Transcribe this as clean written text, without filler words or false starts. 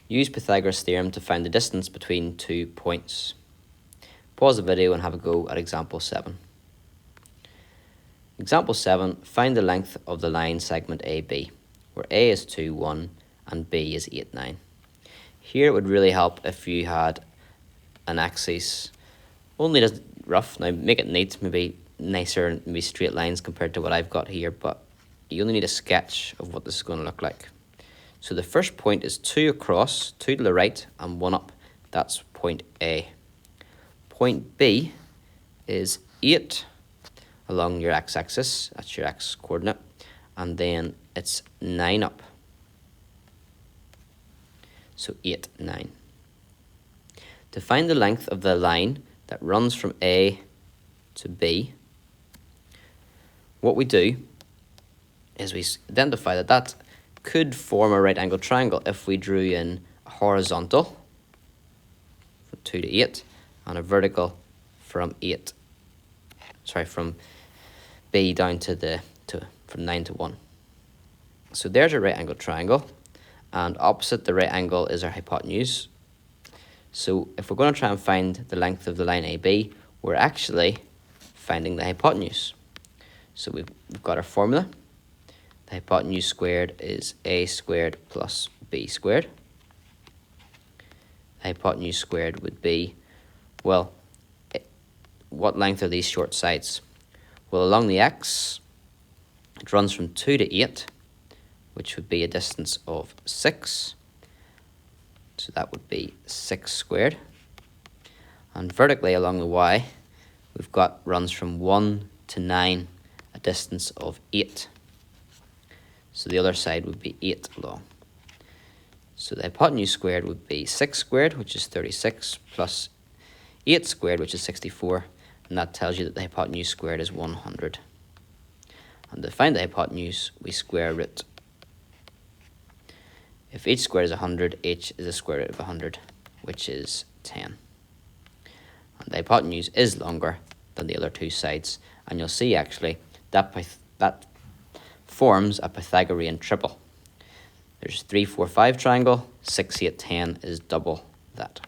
Use Pythagoras' theorem to find the distance between 2 points. Pause the video and have a go at example 7. Example 7, find the length of the line segment AB, where A is 2, 1 and B is 8, 9. Here it would really help if you had an axis, only just rough. Now make it neat, maybe nicer, maybe straight lines compared to what I've got here, but you only need a sketch of what this is going to look like. So the first point is 2 across, 2 to the right and 1 up. That's point A. Point B is 8 along your x-axis, that's your x-coordinate, and then it's 9 up. So 8, 9. To find the length of the line that runs from A to B, what we do is we identify that that could form a right angled triangle if we drew in a horizontal from 2 to 8 and a vertical from B down to from 9 to 1. So there's a right angled triangle, and opposite the right angle is our hypotenuse. So if we're going to try and find the length of the line AB, we're actually finding the hypotenuse. So we've got our formula. The hypotenuse squared is A squared plus B squared. The hypotenuse squared would be, well, what length are these short sides? Well, along the x, it runs from 2 to 8, which would be a distance of 6. So that would be 6 squared. And vertically along the y, we've got runs from 1 to 9, a distance of 8. So the other side would be 8 long. So the hypotenuse squared would be 6 squared, which is 36, plus 8 squared, which is 64. And that tells you that the hypotenuse squared is 100. And to find the hypotenuse, we square root. If h squared is 100, h is the square root of 100, which is 10. And the hypotenuse is longer than the other two sides. And you'll see actually that forms a Pythagorean triple. There's 3, 4, 5 triangle, 6, 8, 10 is double that.